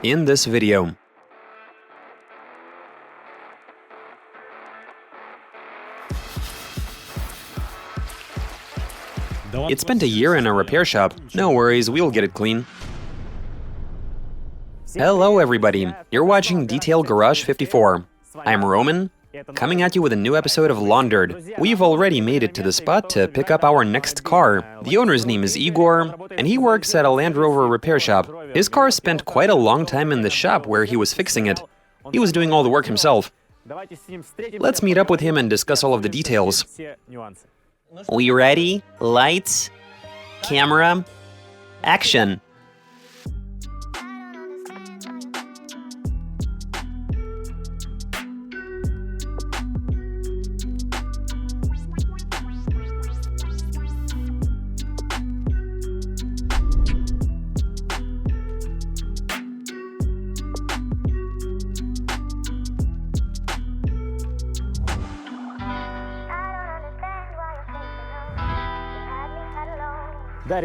in this video. It spent a year in a repair shop. No worries, we'll get it clean. Hello everybody, you're watching Detail Garage 54. I'm Roman, coming at you with a new episode of Laundered. We've already made it to the spot to pick up our next car. The owner's name is Igor, and he works at a Land Rover repair shop. His car spent quite a long time in the shop where he was fixing it. He was doing all the work himself. Let's meet up with him and discuss all of the details. We ready? Lights, camera, action!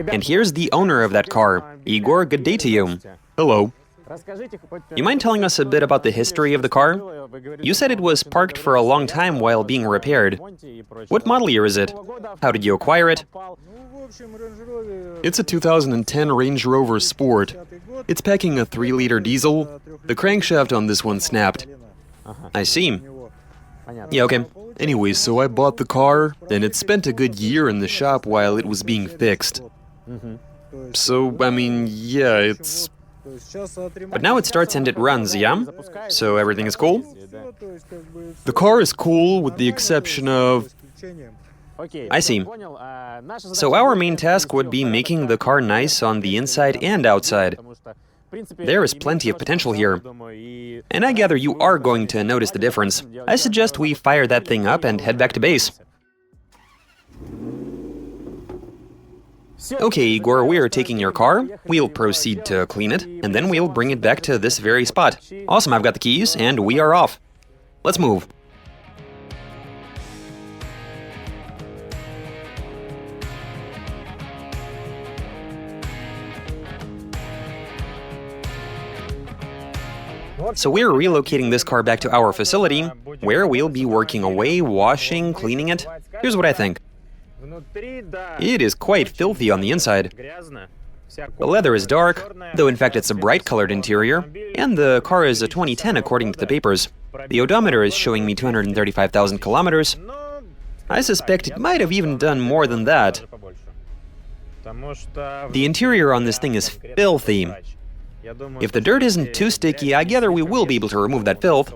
And here's the owner of that car. Igor, good day to you. Hello. You mind telling us a bit about the history of the car? You said it was parked for a long time while being repaired. What model year is it? How did you acquire it? It's a 2010 Range Rover Sport. It's packing a 3-liter diesel. The crankshaft on this one snapped. I see. Yeah, okay. Anyway, so I bought the car, and it spent a good year in the shop while it was being fixed. So, I mean, yeah, it's... But now it starts and it runs, yeah? So everything is cool? The car is cool, with the exception of... I see. So our main task would be making the car nice on the inside and outside. There is plenty of potential here. And I gather you are going to notice the difference. I suggest we fire that thing up and head back to base. Okay, Igor, we're taking your car. We'll proceed to clean it, and then we'll bring it back to this very spot. Awesome, I've got the keys, and we are off. Let's move. So we're relocating this car back to our facility, where we'll be working away, washing, cleaning it. Here's what I think. It is quite filthy on the inside. The leather is dark, though in fact it's a bright-colored interior, and the car is a 2010 according to the papers. The odometer is showing me 235,000 kilometers. I suspect it might have even done more than that. The interior on this thing is filthy. If the dirt isn't too sticky, I gather we will be able to remove that filth.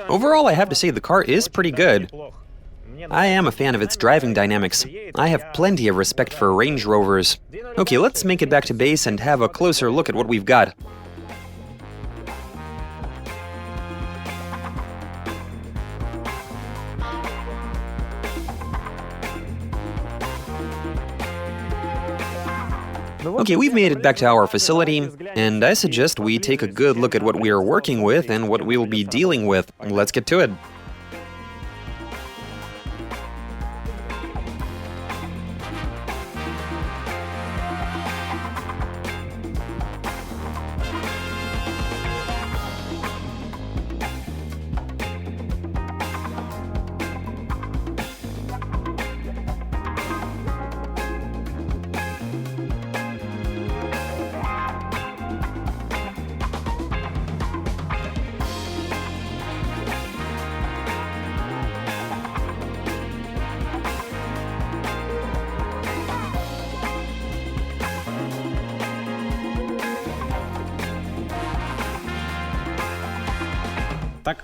Overall, I have to say the car is pretty good. I am a fan of its driving dynamics. I have plenty of respect for Range Rovers. Okay, let's make it back to base and have a closer look at what we've got. Okay, we've made it back to our facility, and I suggest we take a good look at what we are working with and what we'll be dealing with. Let's get to it.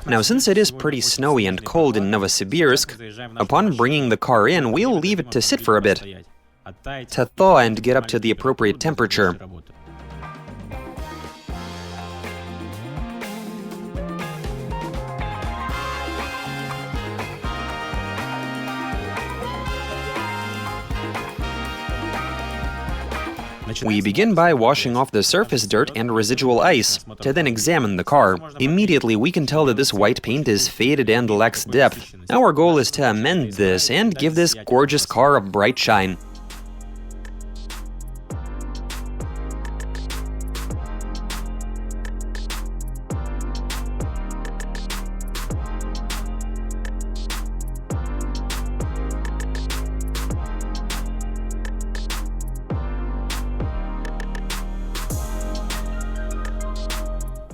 Now, since it is pretty snowy and cold in Novosibirsk, upon bringing the car in, we'll leave it to sit for a bit, to thaw and get up to the appropriate temperature. We begin by washing off the surface dirt and residual ice, to then examine the car. Immediately we can tell that this white paint is faded and lacks depth. Our goal is to amend this and give this gorgeous car a bright shine.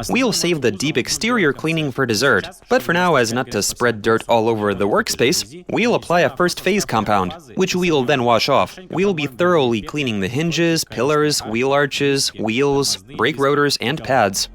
We'll save the deep exterior cleaning for dessert, but for now, as not to spread dirt all over the workspace, we'll apply a first phase compound, which we'll then wash off. We'll be thoroughly cleaning the hinges, pillars, wheel arches, wheels, brake rotors, and pads.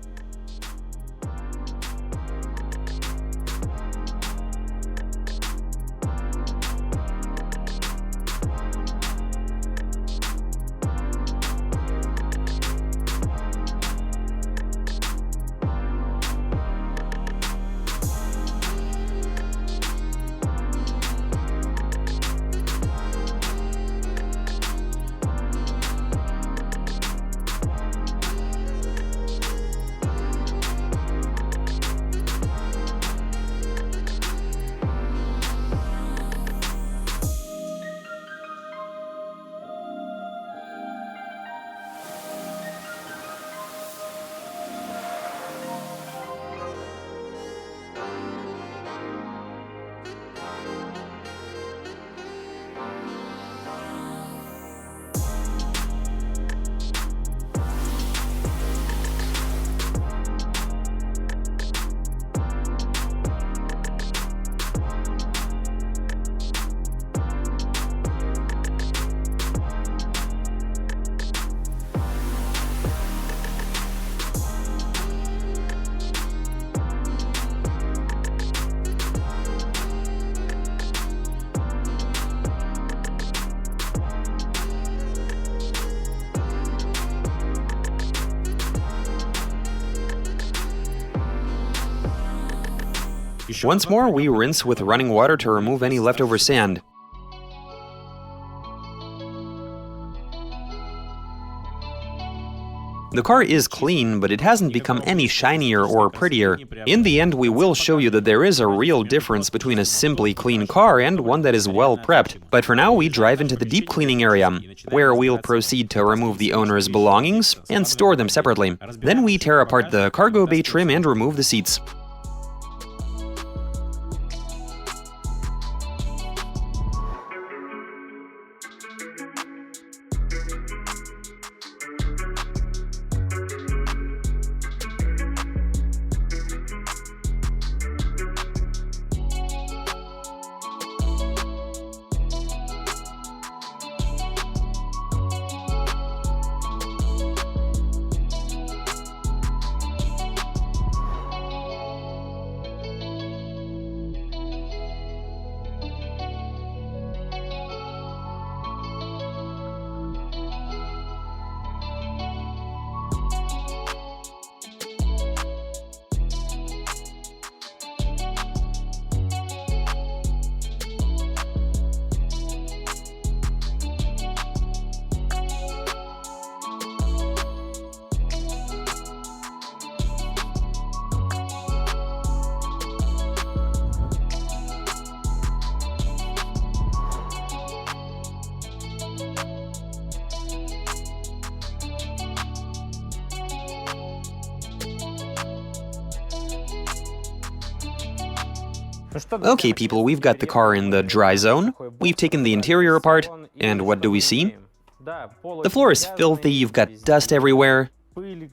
Once more, we rinse with running water to remove any leftover sand. The car is clean, but it hasn't become any shinier or prettier. In the end, we will show you that there is a real difference between a simply clean car and one that is well prepped. But for now, we drive into the deep cleaning area, where we'll proceed to remove the owner's belongings and store them separately. Then we tear apart the cargo bay trim and remove the seats. Okay, people, we've got the car in the dry zone. We've taken the interior apart, and what do we see? The floor is filthy, you've got dust everywhere. Then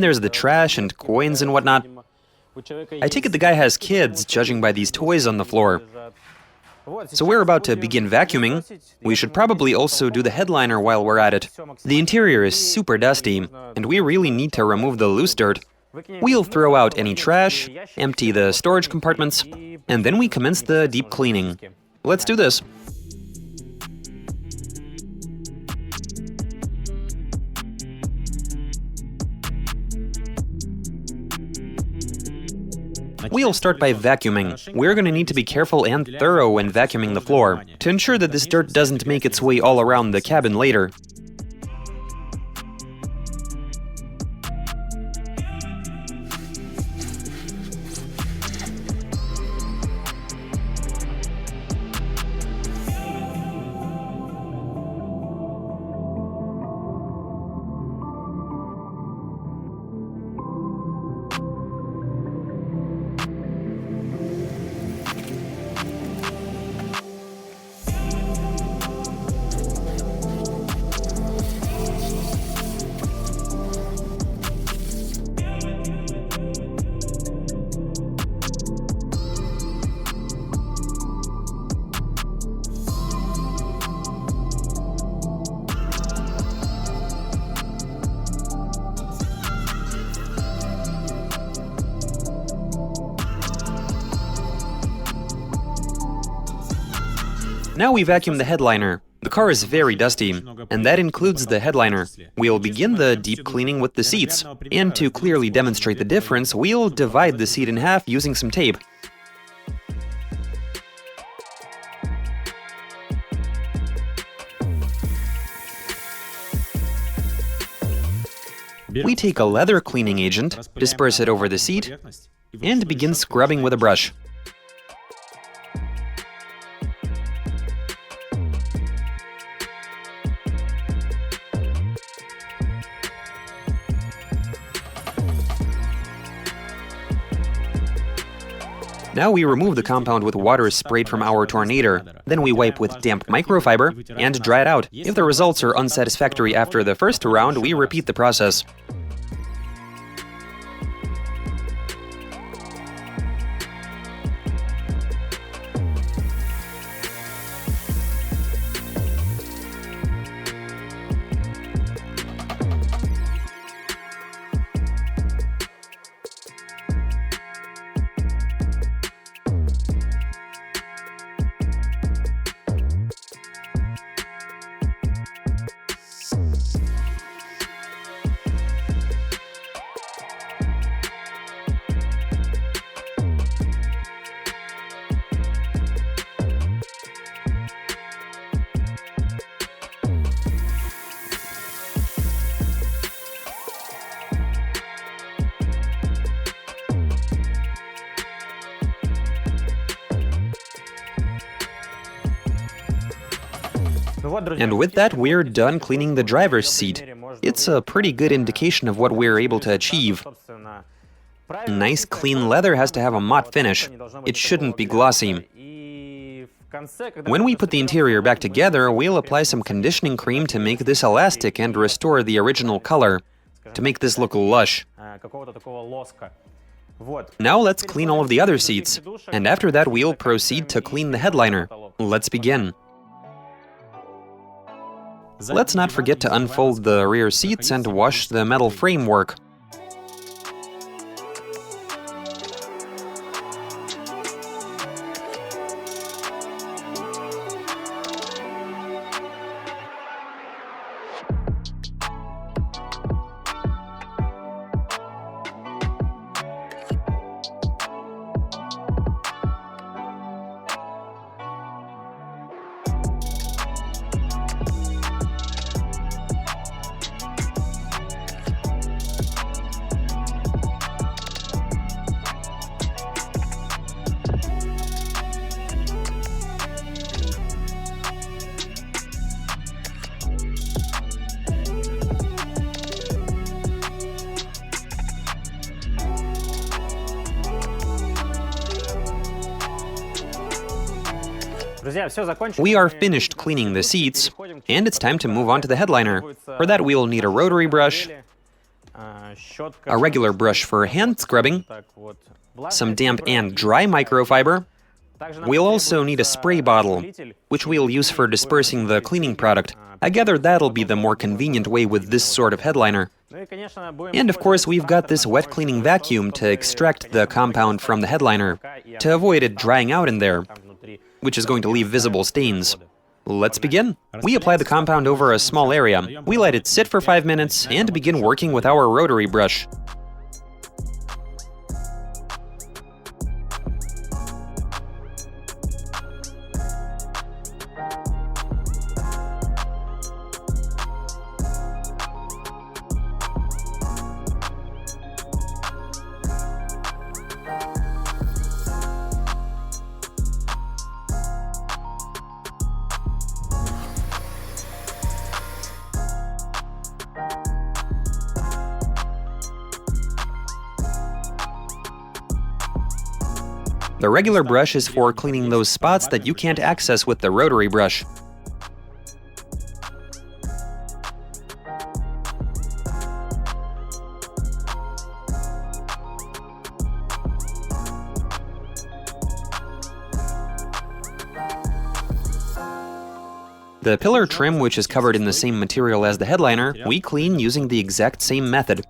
there's the trash and coins and whatnot. I take it the guy has kids, judging by these toys on the floor. So we're about to begin vacuuming. We should probably also do the headliner while we're at it. The interior is super dusty, and we really need to remove the loose dirt. We'll throw out any trash, empty the storage compartments, and then we commence the deep cleaning. Let's do this. We'll start by vacuuming. We're going to need to be careful and thorough when vacuuming the floor, to ensure that this dirt doesn't make its way all around the cabin later. Now we vacuum the headliner. The car is very dusty, and that includes the headliner. We'll begin the deep cleaning with the seats. And to clearly demonstrate the difference, we'll divide the seat in half using some tape. We take a leather cleaning agent, disperse it over the seat, and begin scrubbing with a brush. Now we remove the compound with water sprayed from our tornadoer. Then we wipe with damp microfiber and dry it out. If the results are unsatisfactory after the first round, we repeat the process. And with that, we're done cleaning the driver's seat. It's a pretty good indication of what we're able to achieve. Nice clean leather has to have a matte finish. It shouldn't be glossy. When we put the interior back together, we'll apply some conditioning cream to make this elastic and restore the original color, to make this look lush. Now let's clean all of the other seats, and after that we'll proceed to clean the headliner. Let's begin. Let's not forget to unfold the rear seats and wash the metal framework. We are finished cleaning the seats, and it's time to move on to the headliner. For that we'll need a rotary brush, a regular brush for hand scrubbing, some damp and dry microfiber. We'll also need a spray bottle, which we'll use for dispersing the cleaning product. I gather that'll be the more convenient way with this sort of headliner. And of course we've got this wet cleaning vacuum to extract the compound from the headliner, to avoid it drying out in there, which is going to leave visible stains. Let's begin. We apply the compound over a small area. We let it sit for 5 minutes and begin working with our rotary brush. The regular brush is for cleaning those spots that you can't access with the rotary brush. The pillar trim, which is covered in the same material as the headliner, we clean using the exact same method.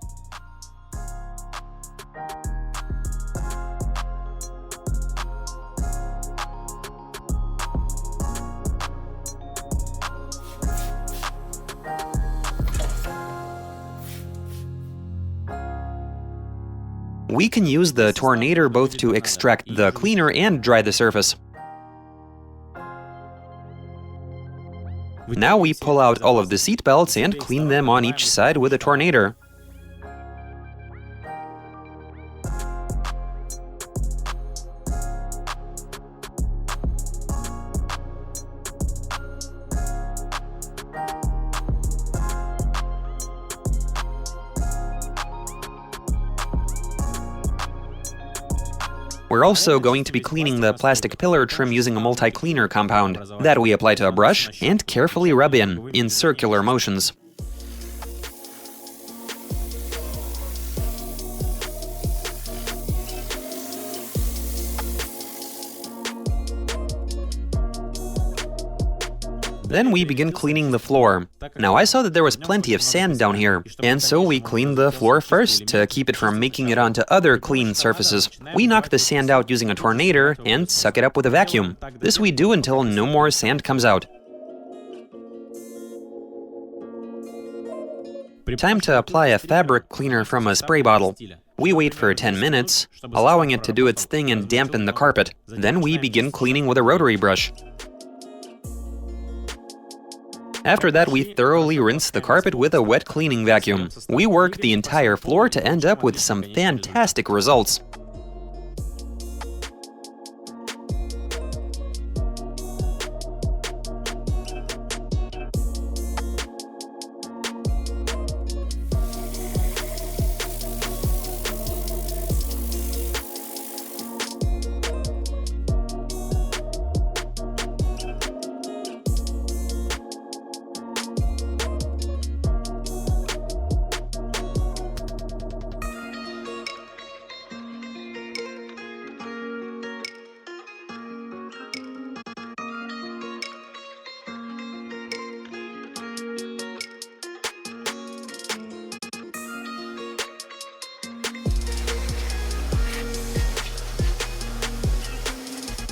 We can use the tornator both to extract the cleaner and dry the surface. Now we pull out all of the seat belts and clean them on each side with a tornator. We're also going to be cleaning the plastic pillar trim using a multi-cleaner compound that we apply to a brush and carefully rub in circular motions. Then we begin cleaning the floor. Now I saw that there was plenty of sand down here, and so we cleaned the floor first to keep it from making it onto other clean surfaces. We knock the sand out using a tornator and suck it up with a vacuum. This we do until no more sand comes out. Time to apply a fabric cleaner from a spray bottle. We wait for 10 minutes, allowing it to do its thing and dampen the carpet. Then we begin cleaning with a rotary brush. After that, we thoroughly rinse the carpet with a wet cleaning vacuum. We work the entire floor to end up with some fantastic results.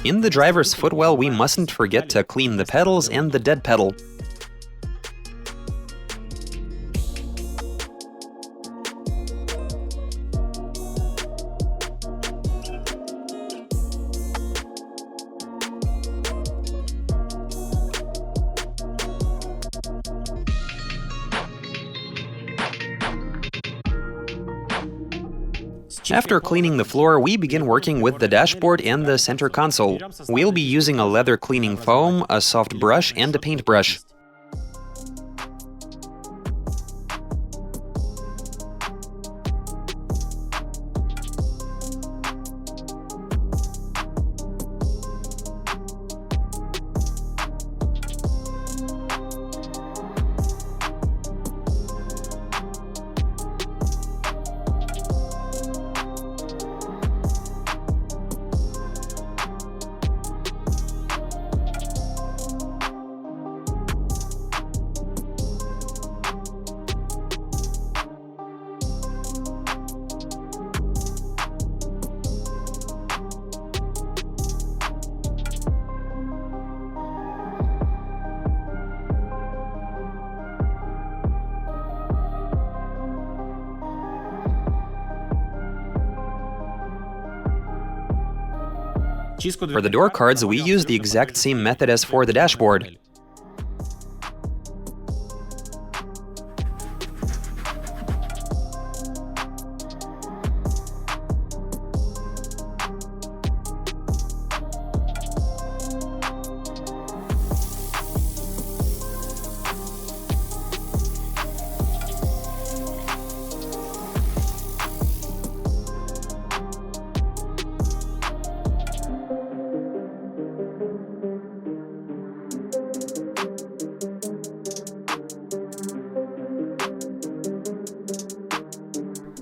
In the driver's footwell, we mustn't forget to clean the pedals and the dead pedal. After cleaning the floor, we begin working with the dashboard and the center console. We'll be using a leather cleaning foam, a soft brush, and a paintbrush. For the door cards, we use the exact same method as for the dashboard.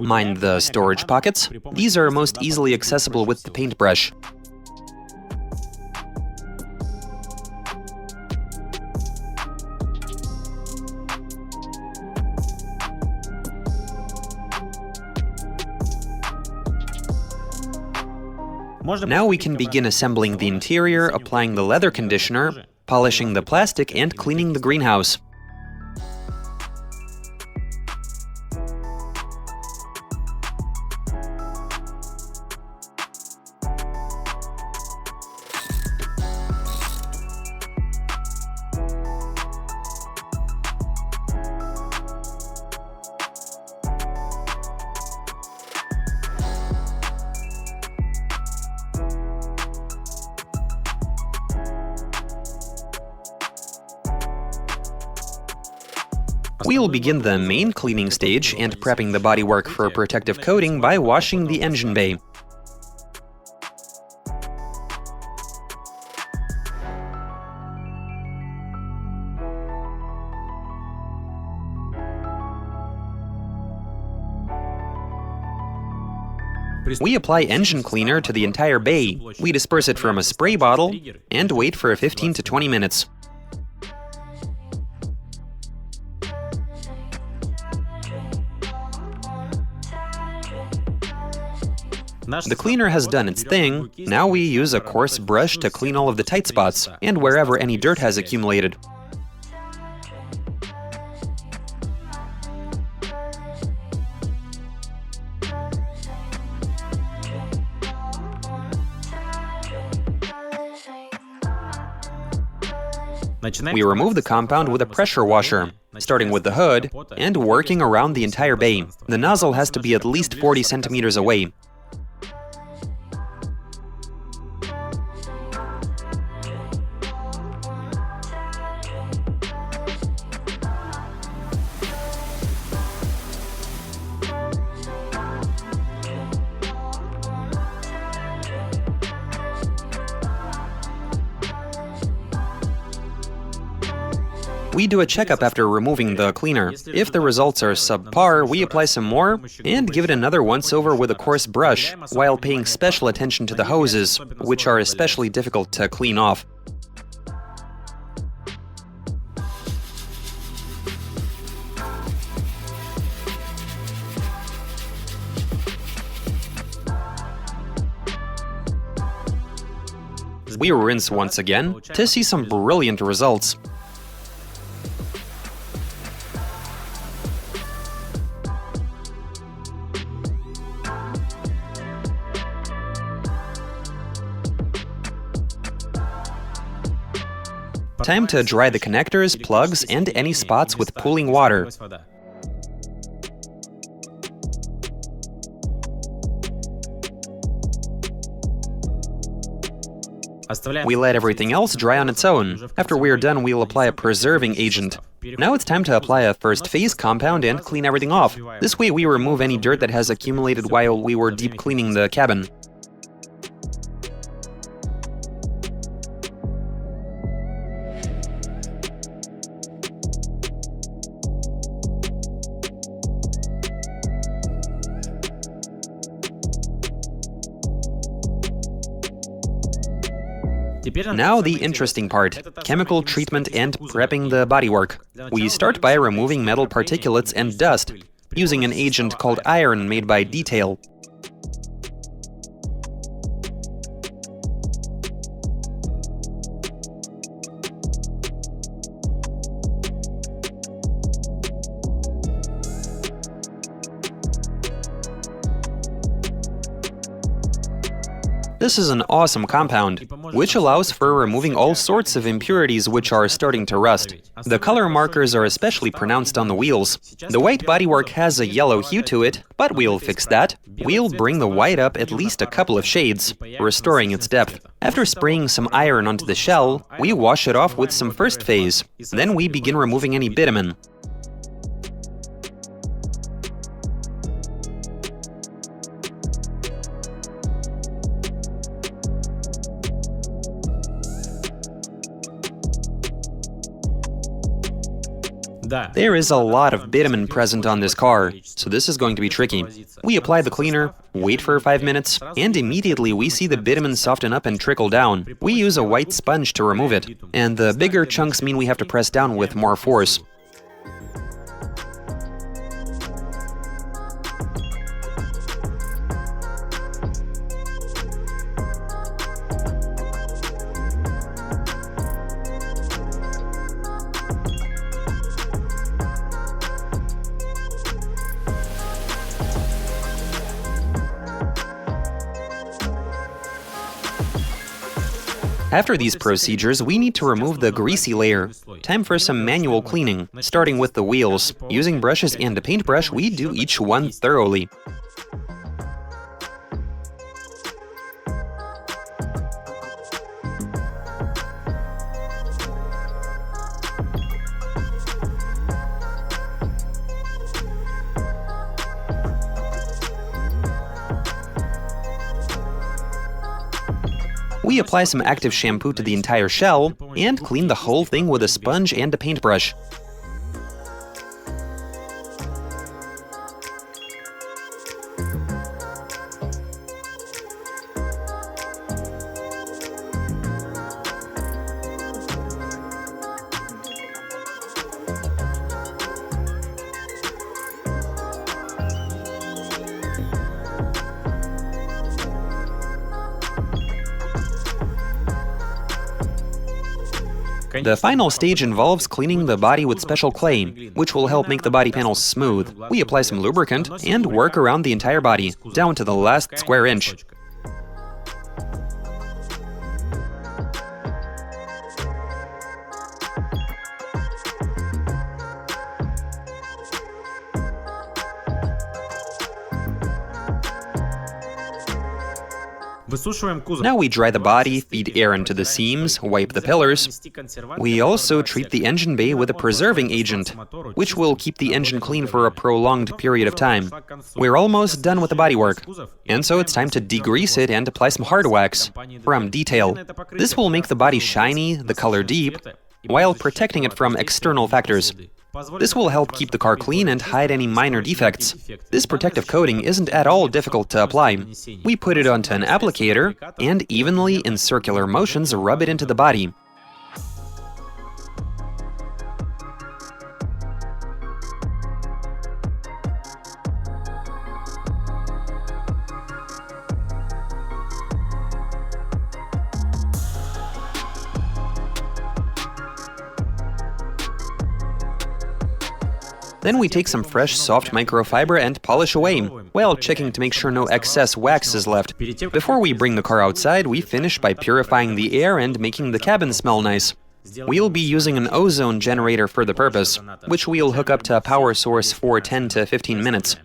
Mind the storage pockets. These are most easily accessible with the paintbrush. Now we can begin assembling the interior, applying the leather conditioner, polishing the plastic, and cleaning the greenhouse. We'll begin the main cleaning stage and prepping the bodywork for protective coating by washing the engine bay. We apply engine cleaner to the entire bay. We disperse it from a spray bottle and wait for 15 to 20 minutes. The cleaner has done its thing. Now we use a coarse brush to clean all of the tight spots and wherever any dirt has accumulated. We remove the compound with a pressure washer, starting with the hood and working around the entire bay. The nozzle has to be at least 40 centimeters away. We do a checkup after removing the cleaner. If the results are subpar, we apply some more and give it another once-over with a coarse brush, while paying special attention to the hoses, which are especially difficult to clean off. We rinse once again to see some brilliant results. Time to dry the connectors, plugs, and any spots with pooling water. We let everything else dry on its own. After we're done, we'll apply a preserving agent. Now it's time to apply a first phase compound and clean everything off. This way we remove any dirt that has accumulated while we were deep cleaning the cabin. Now the interesting part, chemical treatment and prepping the bodywork. We start by removing metal particulates and dust, using an agent called iron made by Detail. This is an awesome compound, which allows for removing all sorts of impurities which are starting to rust. The color markers are especially pronounced on the wheels. The white bodywork has a yellow hue to it, but we'll fix that. We'll bring the white up at least a couple of shades, restoring its depth. After spraying some iron onto the shell, we wash it off with some first phase. Then we begin removing any bitumen. There is a lot of bitumen present on this car, so this is going to be tricky. We apply the cleaner, wait for 5 minutes, and immediately we see the bitumen soften up and trickle down. We use a white sponge to remove it, and the bigger chunks mean we have to press down with more force. After these procedures, we need to remove the greasy layer. Time for some manual cleaning, starting with the wheels. Using brushes and a paintbrush, we do each one thoroughly. We apply some active shampoo to the entire shell and clean the whole thing with a sponge and a paintbrush. The final stage involves cleaning the body with special clay, which will help make the body panels smooth. We apply some lubricant and work around the entire body, down to the last square inch. Now we dry the body, feed air into the seams, wipe the pillars. We also treat the engine bay with a preserving agent, which will keep the engine clean for a prolonged period of time. We're almost done with the bodywork, and so it's time to degrease it and apply some hard wax from detail. This will make the body shiny, the color deep, while protecting it from external factors. This will help keep the car clean and hide any minor defects. This protective coating isn't at all difficult to apply. We put it onto an applicator and evenly in circular motions rub it into the body. Then we take some fresh, soft microfiber and polish away, while checking to make sure no excess wax is left. Before we bring the car outside, we finish by purifying the air and making the cabin smell nice. We'll be using an ozone generator for the purpose, which we'll hook up to a power source for 10 to 15 minutes.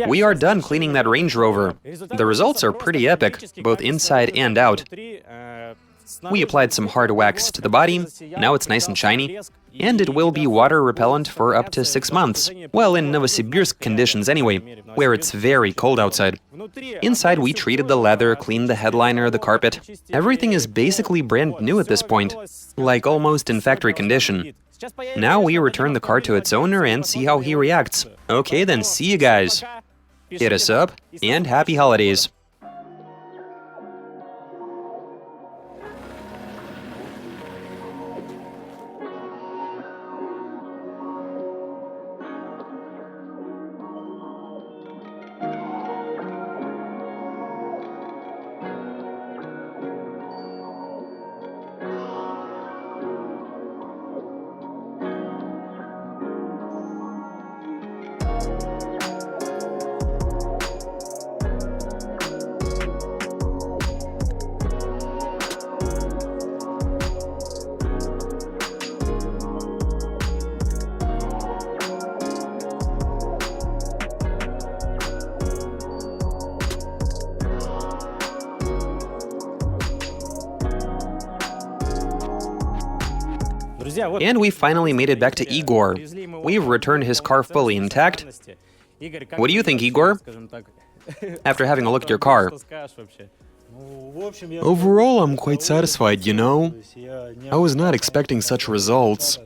We are done cleaning that Range Rover. The results are pretty epic, both inside and out. We applied some hard wax to the body, now it's nice and shiny, and it will be water repellent for up to 6 months. Well, in Novosibirsk conditions anyway, where it's very cold outside. Inside we treated the leather, cleaned the headliner, the carpet. Everything is basically brand new at this point, like almost in factory condition. Now we return the car to its owner and see how he reacts. Okay, then see you guys. Hit us up, and happy holidays. And we finally made it back to Igor. We've returned his car fully intact. What do you think, Igor? After having a look at your car. Overall, I'm quite satisfied, you know? I was not expecting such results.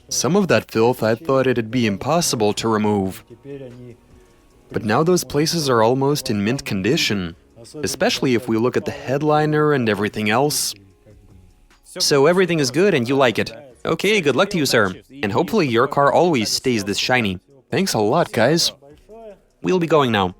Some of that filth I thought it'd be impossible to remove. But now those places are almost in mint condition, especially if we look at the headliner and everything else. So everything is good and you like it. Okay, good luck to you, sir. And hopefully your car always stays this shiny. Thanks a lot, guys. We'll be going now.